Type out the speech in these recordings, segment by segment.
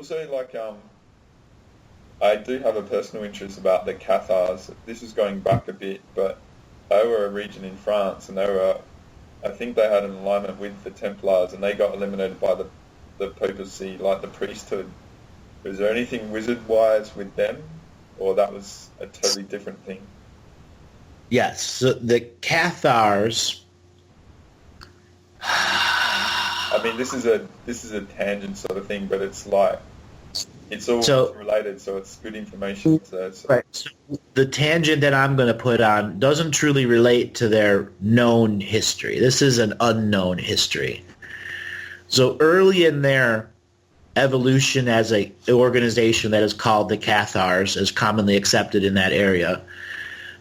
also like I do have a personal interest about the Cathars. This is going back a bit, but they were a region in France, and I think they had an alignment with the Templars, and they got eliminated by the papacy, like the priesthood. Was there anything wizard-wise with them, or that was a totally different thing? Yes, so the Cathars. I mean, this is a tangent sort of thing, but it's like it's all related, so it's good information. So right. So the tangent that I'm going to put on doesn't truly relate to their known history. This is an unknown history. So early in their evolution as an organization that is called the Cathars, as commonly accepted in that area,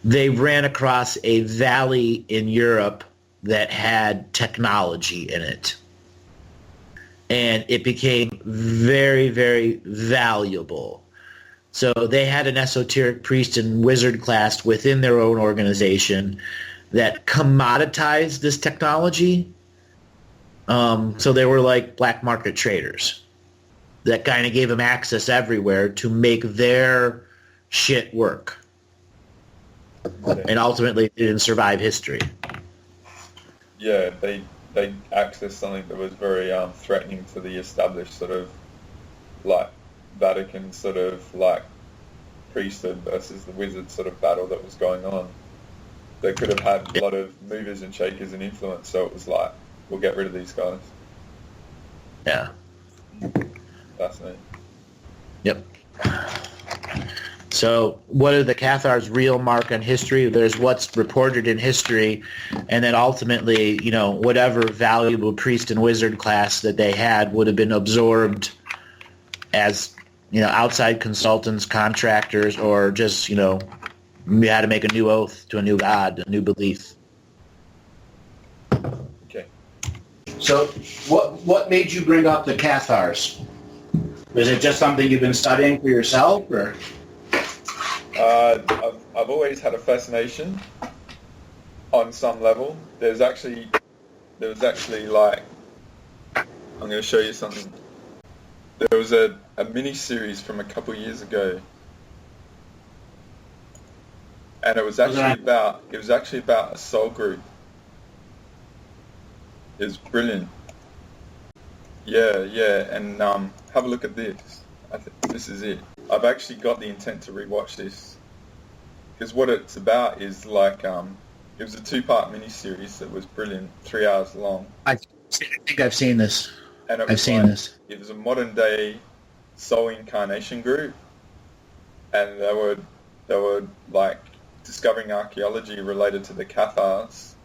they ran across a valley in Europe that had technology in it. And it became very, very valuable. So they had an esoteric priest and wizard class within their own organization that commoditized this technology. So they were like black market traders that kind of gave them access everywhere to make their shit work. And ultimately didn't survive history. Yeah, they accessed something that was very threatening to the established sort of like Vatican sort of like priesthood versus the wizard sort of battle that was going on. They could have had a lot of movers and shakers and influence, so it was like, we'll get rid of these guys. Yeah. Fascinating. Yep. So what are the Cathars' real mark on history? There's what's reported in history, and then ultimately, whatever valuable priest and wizard class that they had would have been absorbed as, outside consultants, contractors, or just, you had to make a new oath to a new god, a new belief. Okay. So what made you bring up the Cathars? Was it just something you've been studying for yourself, or? I've always had a fascination on some level. There was actually like, I'm going to show you something. There was a mini-series from a couple years ago, and it was actually about a soul group. It was brilliant. Yeah, and have a look at this. I think this is it. I've actually got the intent to rewatch this, because what it's about is like it was a 2-part miniseries that was brilliant, 3 hours long. I think I've seen this. And It was a modern day soul incarnation group, and they were like discovering archaeology related to the Cathars,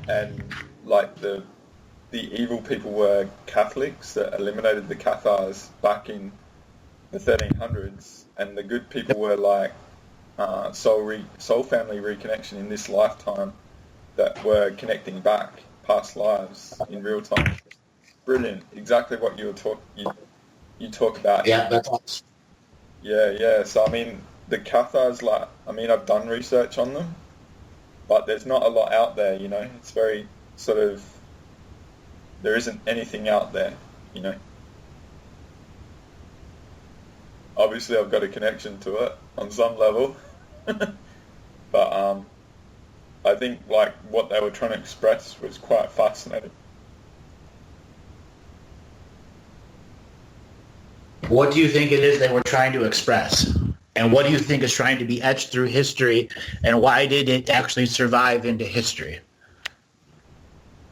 and like the evil people were Catholics that eliminated the Cathars back in the 1300s, and the good people were like soul family reconnection in this lifetime that were connecting back past lives in real time. Brilliant, exactly what you talk about. Yeah, that's awesome. Yeah. So I mean, the Cathars, I've done research on them, but there's not a lot out there. It's very sort of, there isn't anything out there. Obviously, I've got a connection to it on some level, but I think like what they were trying to express was quite fascinating. What do you think it is they were trying to express? And what do you think is trying to be etched through history? And why did it actually survive into history?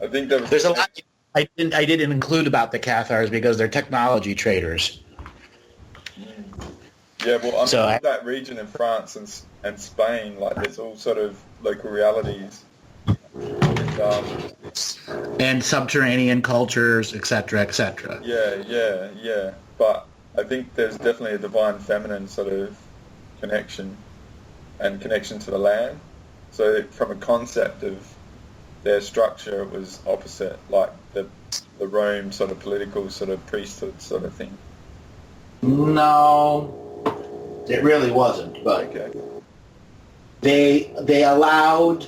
I think there's a lot I didn't include about the Cathars because they're technology traders. Yeah, well, that region in France and Spain, like there's all sort of local realities. And subterranean cultures, etc., etc. Yeah. But I think there's definitely a divine feminine sort of connection and connection to the land. So from a concept of their structure, it was opposite, like the Rome sort of political sort of priesthood sort of thing. No, it really wasn't. But okay. They allowed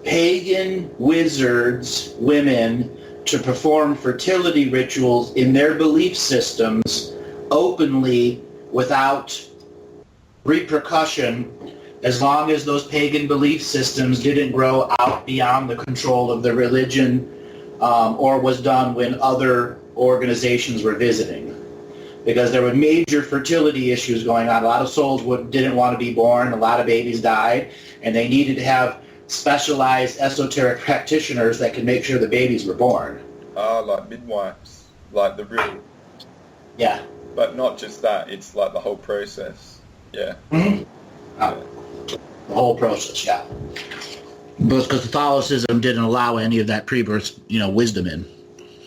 pagan wizards, women, to perform fertility rituals in their belief systems openly without repercussion, as long as those pagan belief systems didn't grow out beyond the control of the religion, or was done when other organizations were visiting. Because there were major fertility issues going on. A lot of souls didn't want to be born. A lot of babies died, and they needed to have specialized esoteric practitioners that could make sure the babies were born. Like midwives, like the real... Yeah. But not just that, it's like the whole process. Yeah. Mm-hmm. The whole process, yeah. Because Catholicism didn't allow any of that pre-birth, wisdom in.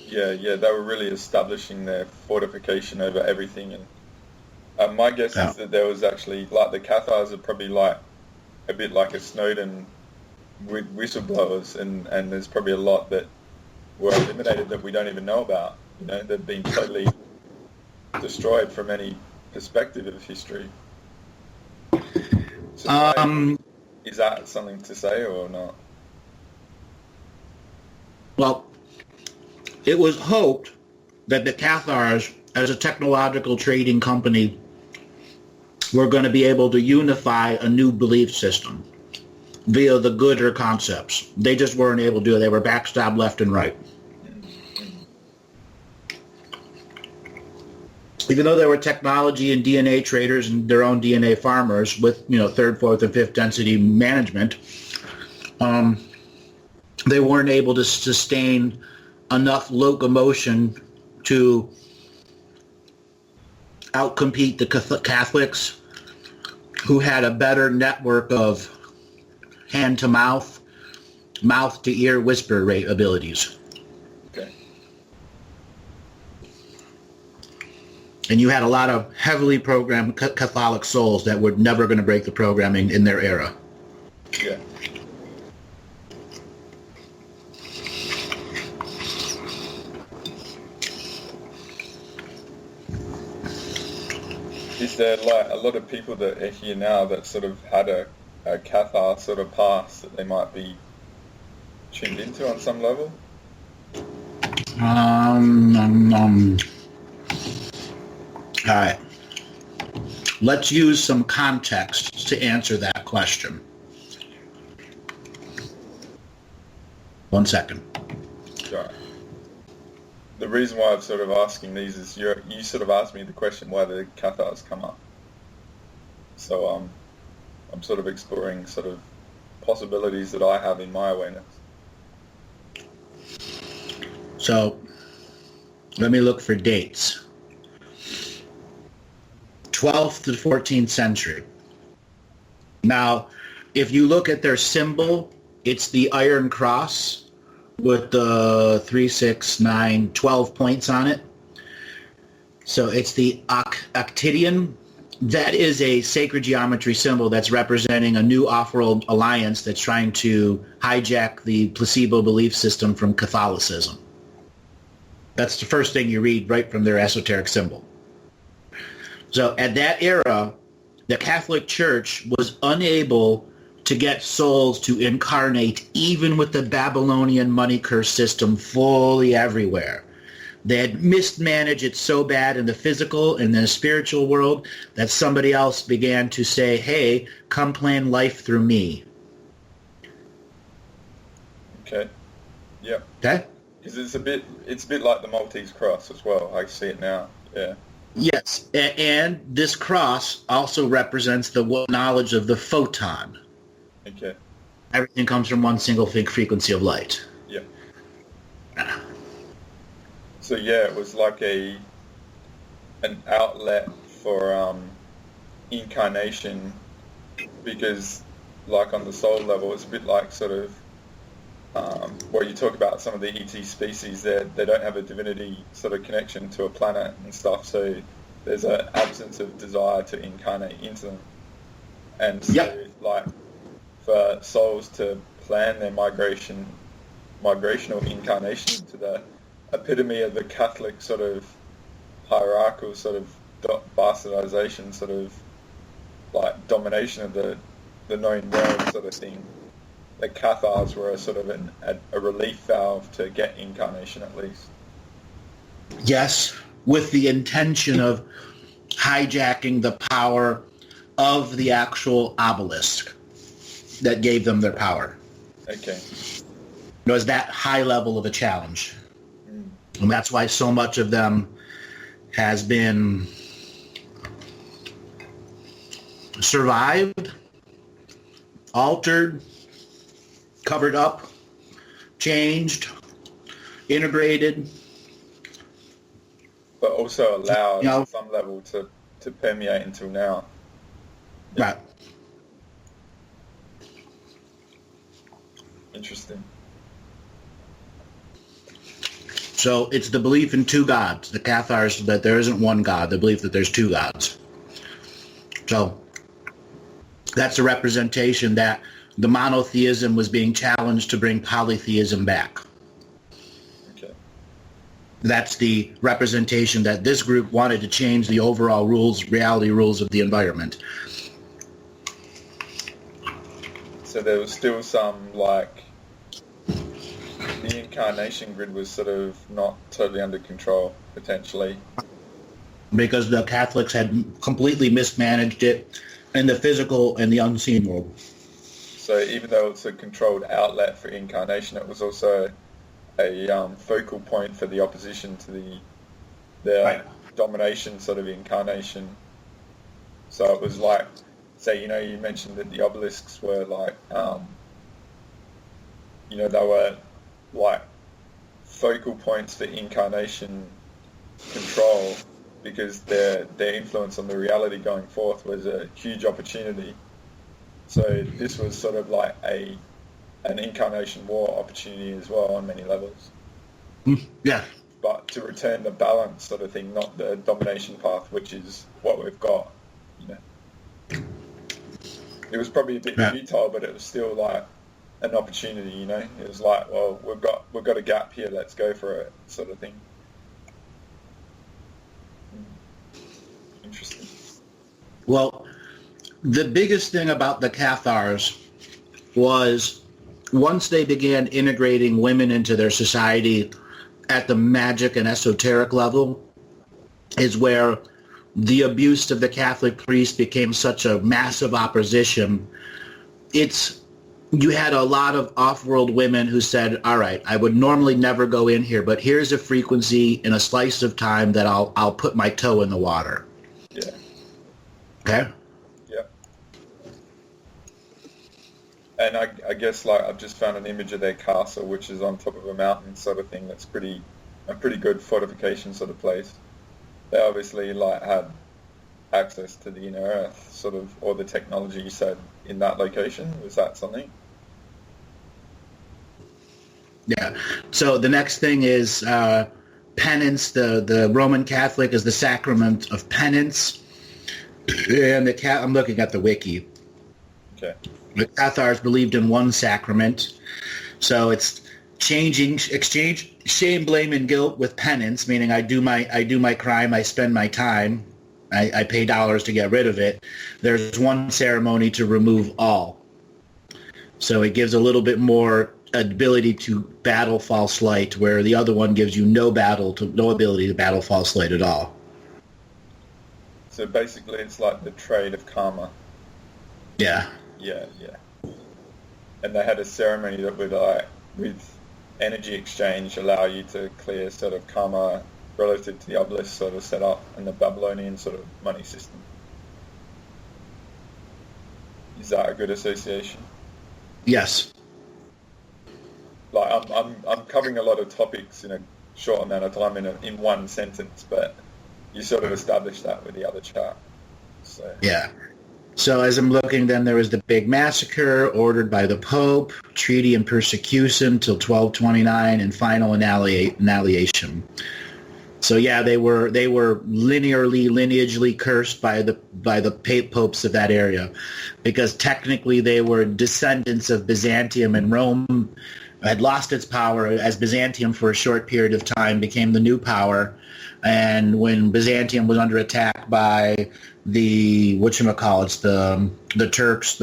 Yeah, they were really establishing their fortification over everything. And my guess is that there was actually, like, the Cathars are probably like a bit like a Snowden with whistleblowers, and there's probably a lot that were eliminated that we don't even know about. They've been totally destroyed from any perspective of history. So is that something to say or not? Well, it was hoped that the Cathars, as a technological trading company, were going to be able to unify a new belief system via the Gooder concepts. They just weren't able to do it. They were backstabbed left and right. Even though there were technology and DNA traders and their own DNA farmers with, third, fourth, and fifth density management, they weren't able to sustain enough locomotion to outcompete the Catholics, who had a better network of hand-to-mouth, mouth-to-ear whisper rate abilities. Okay. And you had a lot of heavily programmed Catholic souls that were never going to break the programming in their era. Yeah. Is there like a lot of people that are here now that sort of had a Cathar sort of past that they might be tuned into on some level? All right. Let's use some context to answer that question. 1 second. Sure. The reason why I'm sort of asking these is you sort of asked me the question why the Cathars come up. So I'm sort of exploring sort of possibilities that I have in my awareness. So let me look for dates. 12th to 14th century. Now, if you look at their symbol, it's the Iron Cross with the 3, 6, 9, 12 points on it. So it's the Octidian. That is a sacred geometry symbol that's representing a new off-world alliance that's trying to hijack the placebo belief system from Catholicism. That's the first thing you read right from their esoteric symbol. So at that era, the Catholic Church was unable to get souls to incarnate even with the Babylonian money curse system fully everywhere. They had mismanaged it so bad in the physical and the spiritual world that somebody else began to say, hey, come plan life through me. Okay. Yep. Okay? Because it's a bit like the Maltese cross as well. I see it now. Yeah. Yes, and this cross also represents the knowledge of the photon. Okay. Everything comes from one single frequency of light. Yeah. So yeah, it was like an outlet for incarnation, because like on the soul level, it's a bit like sort of where you talk about some of the ET species, they don't have a divinity sort of connection to a planet and stuff, so there's an absence of desire to incarnate into them. And so like for souls to plan their migrational incarnation to the epitome of the Catholic sort of hierarchical sort of bastardization, sort of like domination of the known realm sort of thing, the Cathars were a sort of a relief valve to get incarnation at least. Yes, with the intention of hijacking the power of the actual obelisk that gave them their power. Okay. It was that high level of a challenge. And that's why so much of them has been survived, altered, covered up, changed, integrated. But also allowed at some level to permeate until now. Right. Interesting. So it's the belief in two gods. The Cathars, that there isn't one God, the belief that there's two gods. So that's a representation that the monotheism was being challenged to bring polytheism back. Okay. That's the representation that this group wanted to change the overall rules, reality rules of the environment. So there was still some, like, the incarnation grid was sort of not totally under control, potentially. Because the Catholics had completely mismanaged it in the physical and the unseen world. So even though it's a controlled outlet for incarnation, it was also a focal point for the opposition to the Right. domination sort of incarnation. So it was like, say, you mentioned that the obelisks were like, they were like focal points for incarnation control, because their influence on the reality going forth was a huge opportunity. So this was sort of like an incarnation war opportunity as well on many levels. Yeah. But to return the balance sort of thing, not the domination path, which is what we've got. It was probably a bit futile, but it was still like an opportunity. It was like, well, we've got a gap here, let's go for it, sort of thing. Interesting. Well, the biggest thing about the Cathars was once they began integrating women into their society at the magic and esoteric level is where the abuse of the Catholic priest became such a massive opposition. You had a lot of off-world women who said, all right, I would normally never go in here, but here's a frequency in a slice of time that I'll put my toe in the water. Yeah. Okay? Yeah. And I guess, like, I've just found an image of their castle, which is on top of a mountain sort of thing. That's a pretty good fortification sort of place. They obviously, like, had access to the inner earth, sort of, or the technology you said in that location. Was that something? Yeah. So the next thing is penance. The Roman Catholic is the sacrament of penance. And I'm looking at the wiki. Okay. The Cathars believed in one sacrament. So it's exchange shame, blame, and guilt with penance, meaning I do my crime, I spend my time, I pay dollars to get rid of it. There's one ceremony to remove all. So it gives a little bit more ability to battle false light, where the other one gives you no ability to battle false light at all. So basically it's like the trade of karma. Yeah. Yeah. And they had a ceremony that would, like, with energy exchange, allow you to clear sort of karma relative to the obelisk sort of set up and the Babylonian sort of money system. Is that a good association? Yes. Like, I'm covering a lot of topics in a short amount of time in one sentence, but you sort of established that with the other chart. So Yeah. So as I'm looking, then there was the big massacre ordered by the Pope, treaty and persecution till 1229, and final annihilation. So yeah, they were lineagely cursed by the popes of that area, because technically they were descendants of Byzantium, and Rome had lost its power as Byzantium for a short period of time became the new power. And when Byzantium was under attack by the Turks,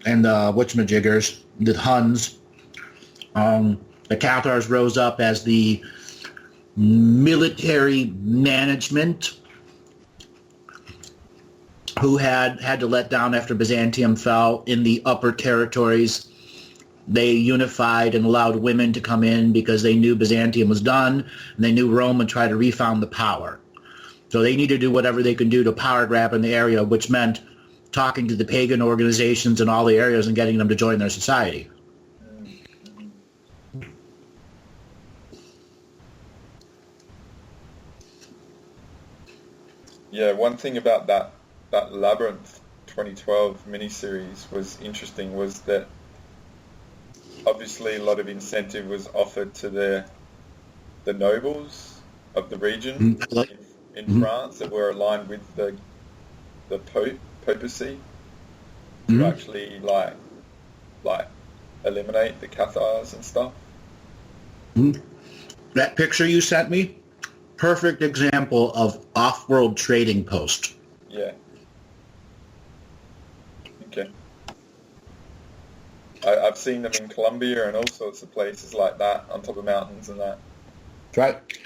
and the whatchamajiggers, the Huns. The Cathars rose up as the military management who had to let down after Byzantium fell in the upper territories. They unified and allowed women to come in because they knew Byzantium was done, and they knew Rome would try to refound the power. So they needed to do whatever they could do to power grab in the area, which meant talking to the pagan organizations in all the areas and getting them to join their society. Yeah, one thing about that Labyrinth 2012 miniseries was interesting was that obviously a lot of incentive was offered to the nobles of the region in France that were aligned with the papacy to actually like eliminate the Cathars and stuff. That picture you sent me, perfect example of off-world trading post. Yeah. Okay. I've seen them in Colombia and all sorts of places like that, on top of mountains and that. That's right.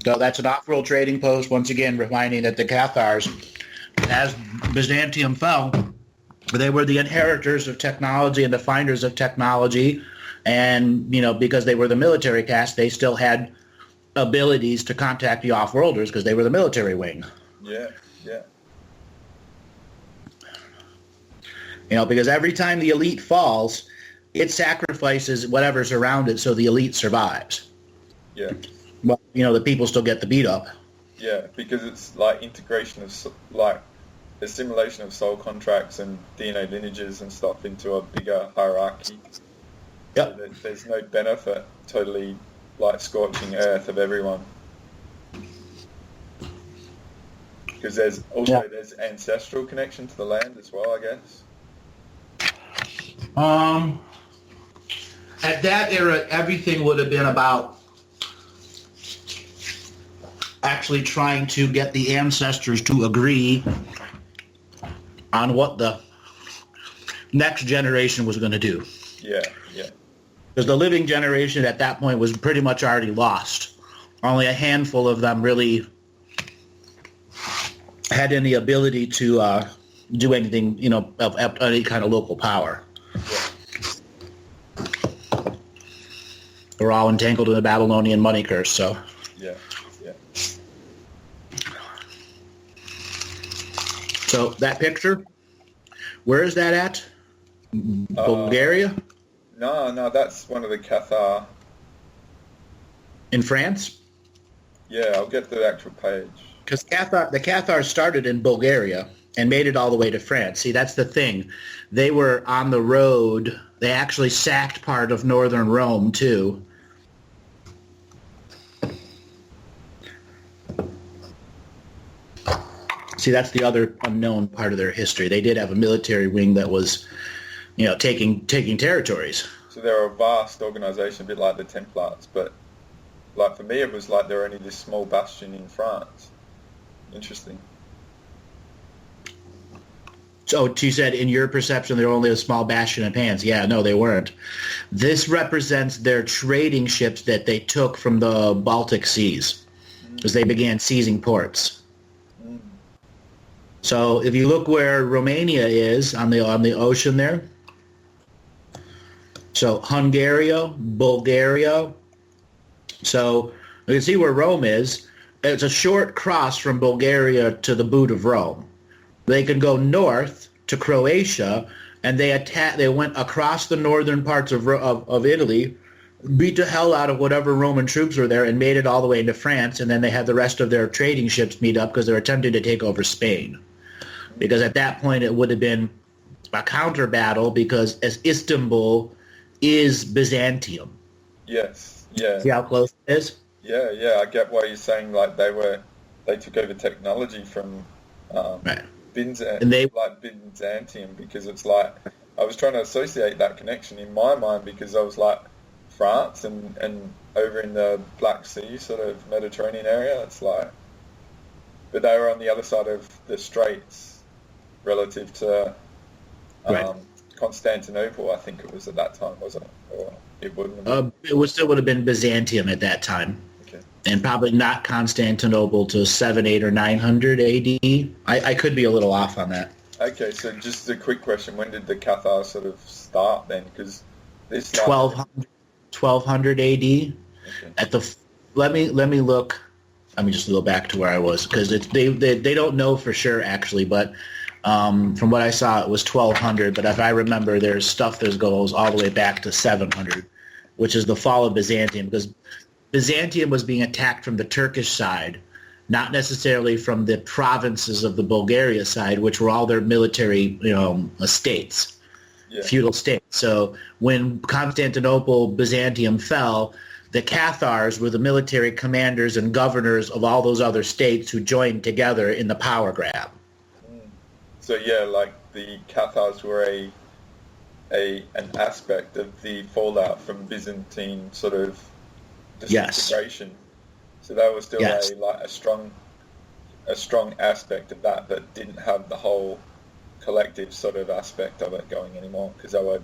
So that's an off-world trading post, once again reminding that the Cathars, as Byzantium fell, they were the inheritors of technology and the finders of technology, and, you know, because they were the military caste, they still had abilities to contact the off-worlders because they were the military wing. Yeah, yeah. You know, because every time the elite falls, it sacrifices whatever's around it so the elite survives. Yeah. Well, you know, the people still get the beat up. Yeah, because it's like integration of, like, assimilation of soul contracts and DNA lineages and stuff into a bigger hierarchy. Yep. So there's no benefit totally, like, scorching earth of everyone. Because there's also there's ancestral connection to the land as well, I guess. At that era, everything would have been about actually trying to get the ancestors to agree on what the next generation was going to do. Yeah, yeah. Because the living generation at that point was pretty much already lost. Only a handful of them really had any ability to do anything, you know, of any kind of local power. Yeah. We're all entangled in the Babylonian money curse, so. Yeah, yeah. So that picture, where is that at? Bulgaria? No, that's one of the Cathar. In France? Yeah, I'll get to the actual page. Because the Cathars started in Bulgaria and made it all the way to France. See, that's the thing. They were on the road. They actually sacked part of northern Rome, too. See, that's the other unknown part of their history. They did have a military wing that was, you know, taking territories. So they're a vast organization, a bit like the Templars, but like for me it was like they're only this small bastion in France. Interesting. So you said, in your perception, they're only a small bastion of pans. Yeah, no, they weren't. This represents their trading ships that they took from the Baltic seas as they began seizing ports. So if you look where Romania is on the ocean there, so Hungary, Bulgaria. So you can see where Rome is. It's a short cross from Bulgaria to the boot of Rome. They can go north to Croatia, and they went across the northern parts of Italy, beat the hell out of whatever Roman troops were there, and made it all the way into France. And then they had the rest of their trading ships meet up because they were attempting to take over Spain. Because at that point it would have been a counter battle, because as Istanbul is Byzantium. Yes, yeah. See how close it is? Yeah, I get why you're saying like they took over technology from Right. Byzantium, because it's like I was trying to associate that connection in my mind, because I was like France and over in the Black Sea sort of Mediterranean area, it's like, but they were on the other side of the straits relative to Right. Constantinople, I think it was at that time, wasn't it? Or it wouldn't have been. Still would have been Byzantium at that time. Okay. And probably not Constantinople till 7, 8, or 900 AD. I could be a little off on that. Okay, so just a quick question. When did the Cathars sort of start then? Because this... 1200 AD. Okay. Let me look. Let me just go back to where I was, because they don't know for sure, actually, but from what I saw, it was 1200. But if I remember, there's stuff that goes all the way back to 700, which is the fall of Byzantium, because Byzantium was being attacked from the Turkish side, not necessarily from the provinces of the Bulgaria side, which were all their military, states, feudal states. So when Constantinople, Byzantium fell, the Cathars were the military commanders and governors of all those other states who joined together in the power grab. So yeah, like the Cathars were an aspect of the fallout from Byzantine sort of disintegration. Yes. So that was still a strong aspect of that, but didn't have the whole collective sort of aspect of it going anymore, because they were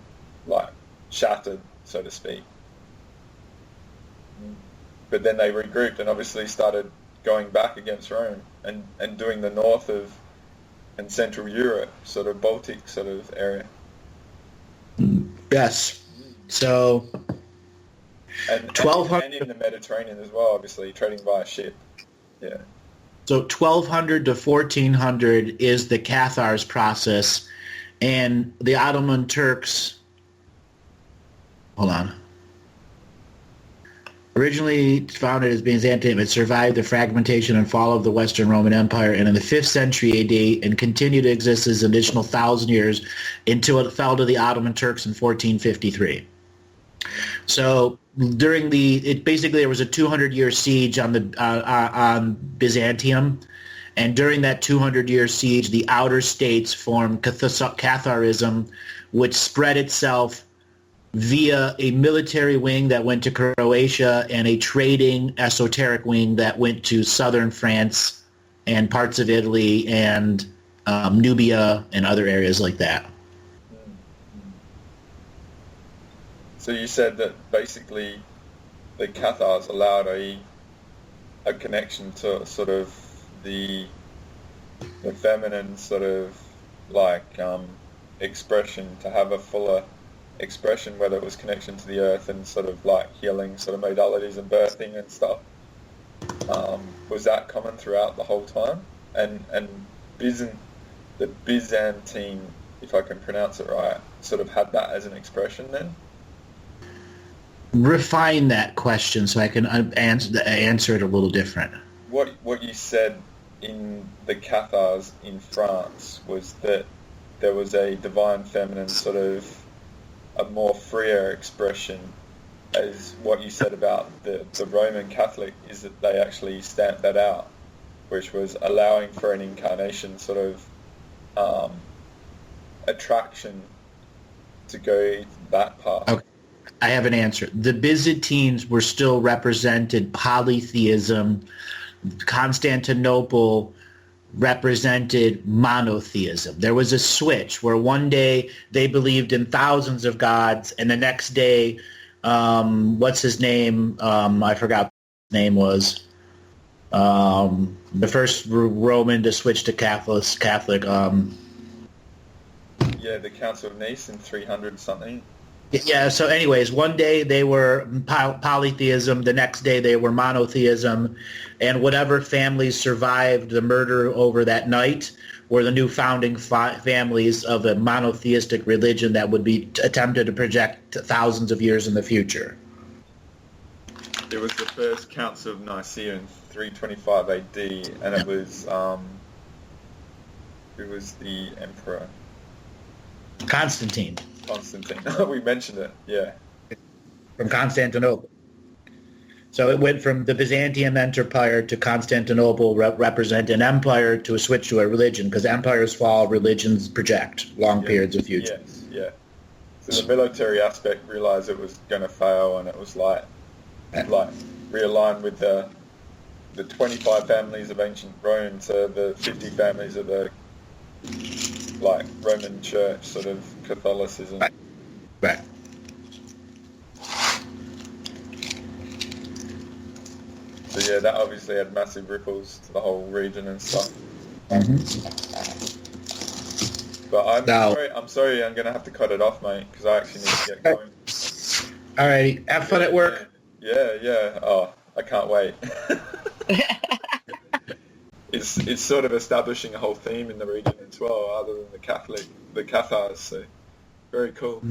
like shattered, so to speak. But then they regrouped and obviously started going back against Rome and doing the north of and Central Europe, sort of Baltic sort of area. Yes. So and 1200 and in the Mediterranean as well, obviously trading via ship. Yeah. So 1200 to 1400 is the Cathars process, and the Ottoman Turks. Hold on. Originally founded as Byzantium, it survived the fragmentation and fall of the Western Roman Empire, and in the 5th century AD, and continued to exist as an additional 1,000 years until it fell to the Ottoman Turks in 1453. So during there was a 200-year siege on Byzantium, and during that 200-year siege, the outer states formed Catharism, which spread itself via a military wing that went to Croatia and a trading esoteric wing that went to southern France and parts of Italy and Nubia and other areas like that. So you said that basically the Cathars allowed a connection to sort of the feminine sort of like expression, to have a fuller expression, whether it was connection to the earth and sort of like healing sort of modalities and birthing and stuff. Was that common throughout the whole time? And the Byzantine, if I can pronounce it right, sort of had that as an expression then? Refine that question so I can answer it a little different. What you said in the Cathars in France was that there was a divine feminine sort of a more freer expression, as what you said about the Roman Catholic is that they actually stamped that out, which was allowing for an incarnation sort of attraction to go that path. Okay. I have an answer. The Byzantines were still represented polytheism. Constantinople represented monotheism. There was a switch where one day they believed in thousands of gods, and the next day, what's his name? I forgot what his name was. The first Roman to switch to Catholic. Yeah, the Council of Nice in 300 something. Yeah, so anyways, one day they were polytheism, the next day they were monotheism, and whatever families survived the murder over that night were the new founding families of a monotheistic religion that would be attempted to project thousands of years in the future. It was the first Council of Nicaea in 325 AD, and it was, who was the emperor? Constantine. We mentioned it, yeah. From Constantinople. So it went from the Byzantium Empire to Constantinople represent an empire to a switch to a religion, because empires fall, religions project long periods of future. Yes, yeah. So the military aspect realized it was going to fail, and it was like realigned with the 25 families of ancient Rome to the 50 families of the like Roman Church sort of Catholicism. Right. So yeah, that obviously had massive ripples to the whole region and stuff. But I'm sorry, I'm gonna have to cut it off, mate, because I actually need to get going. Alrighty, have fun at work. Yeah. Oh, I can't wait. It's sort of establishing a whole theme in the region as well, other than the Cathars. So very cool.